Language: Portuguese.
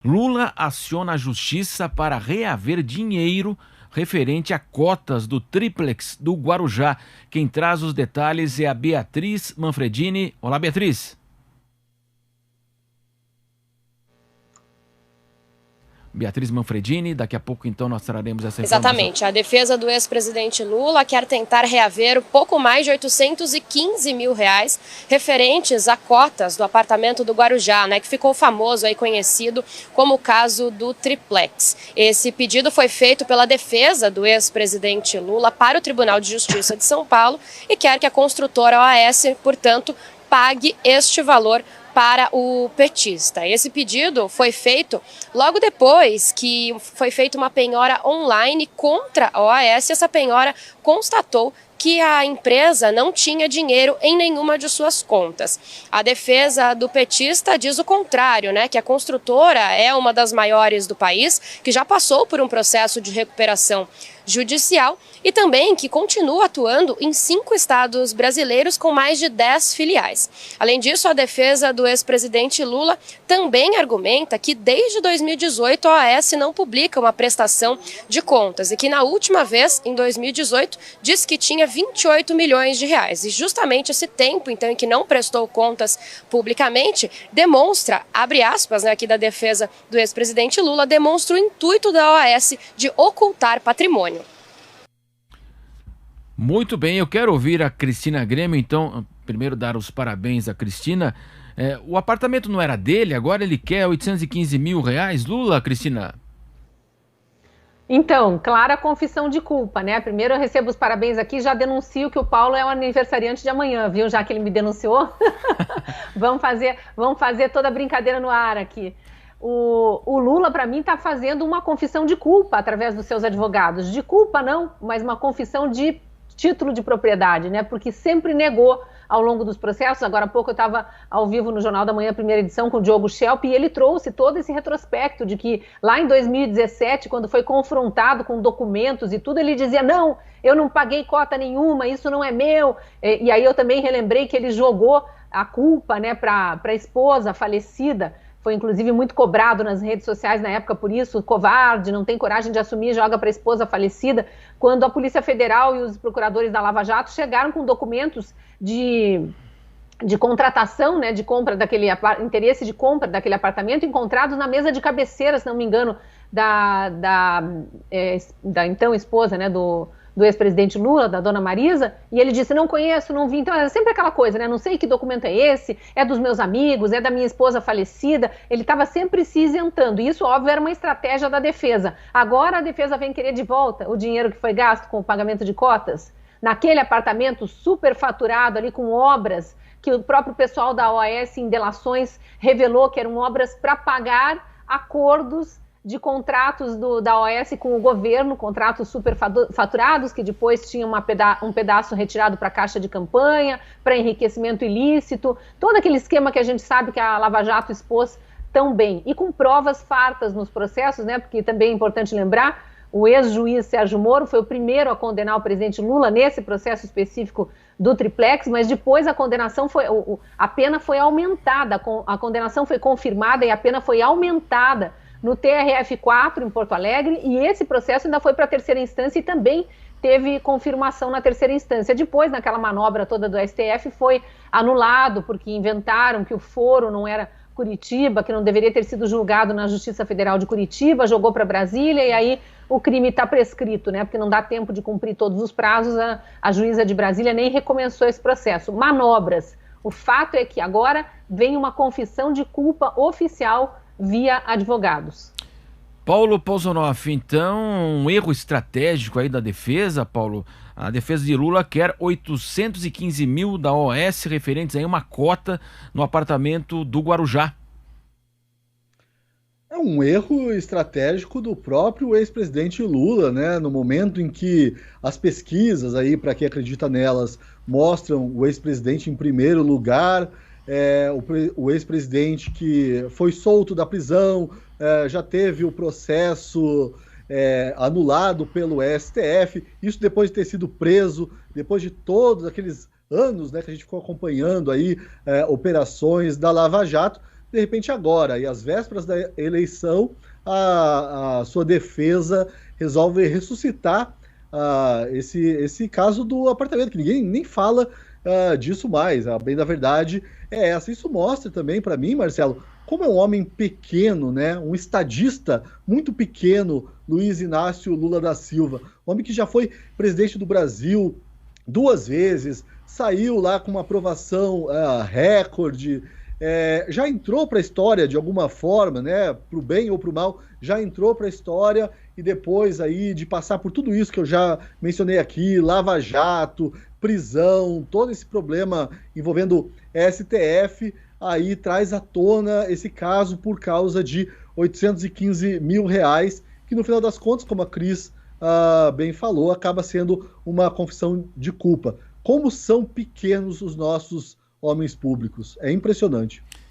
Lula aciona a justiça para reaver dinheiro referente a cotas do triplex do Guarujá. Quem traz os detalhes é a Beatriz Manfredini. Olá, Beatriz. Beatriz Manfredini, daqui a pouco então nós traremos essa informação. Exatamente, a defesa do ex-presidente Lula quer tentar reaver pouco mais de 815 mil reais referentes a cotas do apartamento do Guarujá, que ficou famoso e conhecido como o caso do triplex. Esse pedido foi feito pela defesa do ex-presidente Lula para o Tribunal de Justiça de São Paulo e quer que a construtora OAS, portanto, pague este valor para o petista. Esse pedido foi feito logo depois que foi feita uma penhora online contra a OAS. Essa penhora constatou que a empresa não tinha dinheiro em nenhuma de suas contas. A defesa do petista diz o contrário, que a construtora é uma das maiores do país, que já passou por um processo de recuperação judicial e também que continua atuando em 5 estados brasileiros com mais de 10 filiais. Além disso, a defesa do ex-presidente Lula também argumenta que desde 2018 a OAS não publica uma prestação de contas e que na última vez, em 2018, disse que tinha 28 milhões de reais. E justamente esse tempo, então, em que não prestou contas publicamente, demonstra, abre aspas, aqui da defesa do ex-presidente Lula, demonstra o intuito da OAS de ocultar patrimônio. Muito bem, eu quero ouvir a Cristina Grêmio, então, primeiro dar os parabéns a Cristina. O apartamento não era dele, agora ele quer 815 mil reais, Lula, Cristina? Então, clara confissão de culpa, Primeiro eu recebo os parabéns aqui, já denuncio que o Paulo é o aniversariante de amanhã, viu? Já que ele me denunciou. Vamos fazer toda a brincadeira no ar aqui. O Lula, para mim, está fazendo uma confissão de culpa através dos seus advogados. De culpa não, mas uma confissão de título de propriedade, Porque sempre negou ao longo dos processos. Agora há pouco eu estava ao vivo no Jornal da Manhã, primeira edição, com o Diogo Schelp, e ele trouxe todo esse retrospecto de que lá em 2017, quando foi confrontado com documentos e tudo, ele dizia, não, eu não paguei cota nenhuma, isso não é meu. E aí eu também relembrei que ele jogou a culpa, para a esposa falecida. Foi, inclusive, muito cobrado nas redes sociais na época por isso, covarde, não tem coragem de assumir, joga para a esposa falecida, quando a Polícia Federal e os procuradores da Lava Jato chegaram com documentos de contratação, de compra daquele interesse de compra daquele apartamento, encontrados na mesa de cabeceira, se não me engano, da então esposa, do ex-presidente Lula, da dona Marisa, e ele disse, não conheço, não vi. Então era sempre aquela coisa, não sei que documento é esse, é dos meus amigos, é da minha esposa falecida. Ele estava sempre se isentando, e isso, óbvio, era uma estratégia da defesa. Agora a defesa vem querer de volta o dinheiro que foi gasto com o pagamento de cotas, naquele apartamento superfaturado ali com obras, que o próprio pessoal da OAS em delações revelou que eram obras para pagar acordos de contratos da OAS com o governo, contratos superfaturados, que depois tinham um pedaço retirado para a caixa de campanha, para enriquecimento ilícito, todo aquele esquema que a gente sabe que a Lava Jato expôs tão bem, e com provas fartas nos processos, porque também é importante lembrar, o ex-juiz Sérgio Moro foi o primeiro a condenar o presidente Lula nesse processo específico do triplex, mas depois a condenação a pena foi aumentada, a condenação foi confirmada e a pena foi aumentada no TRF4 em Porto Alegre, e esse processo ainda foi para a terceira instância e também teve confirmação na terceira instância. Depois, naquela manobra toda do STF, foi anulado, porque inventaram que o foro não era Curitiba, que não deveria ter sido julgado na Justiça Federal de Curitiba, jogou para Brasília, e aí o crime está prescrito, porque não dá tempo de cumprir todos os prazos, a juíza de Brasília nem recomeçou esse processo. Manobras. O fato é que agora vem uma confissão de culpa oficial via advogados. Paulo Polzonoff, então, um erro estratégico aí da defesa, Paulo. A defesa de Lula quer 815 mil da OAS referentes a uma cota no apartamento do Guarujá. É um erro estratégico do próprio ex-presidente Lula, no momento em que as pesquisas, aí para quem acredita nelas, mostram o ex-presidente em primeiro lugar, o ex-presidente que foi solto da prisão, já teve o processo anulado pelo STF, isso depois de ter sido preso, depois de todos aqueles anos que a gente ficou acompanhando aí operações da Lava Jato. de repente agora, e às vésperas da eleição, a sua defesa resolve ressuscitar esse caso do apartamento, que ninguém nem fala disso mais. A bem da verdade é essa. Isso mostra também para mim, Marcelo, como é um homem pequeno, né? Um estadista muito pequeno, Luiz Inácio Lula da Silva, homem que já foi presidente do Brasil 2 vezes, saiu lá com uma aprovação recorde, já entrou para a história de alguma forma, né? Para o bem ou para o mal, já entrou para a história, e depois aí de passar por tudo isso que eu já mencionei aqui, Lava Jato, prisão, todo esse problema envolvendo STF, aí traz à tona esse caso por causa de R$815 mil, que no final das contas, como a Cris bem falou, acaba sendo uma confissão de culpa. Como são pequenos os nossos homens públicos. É impressionante.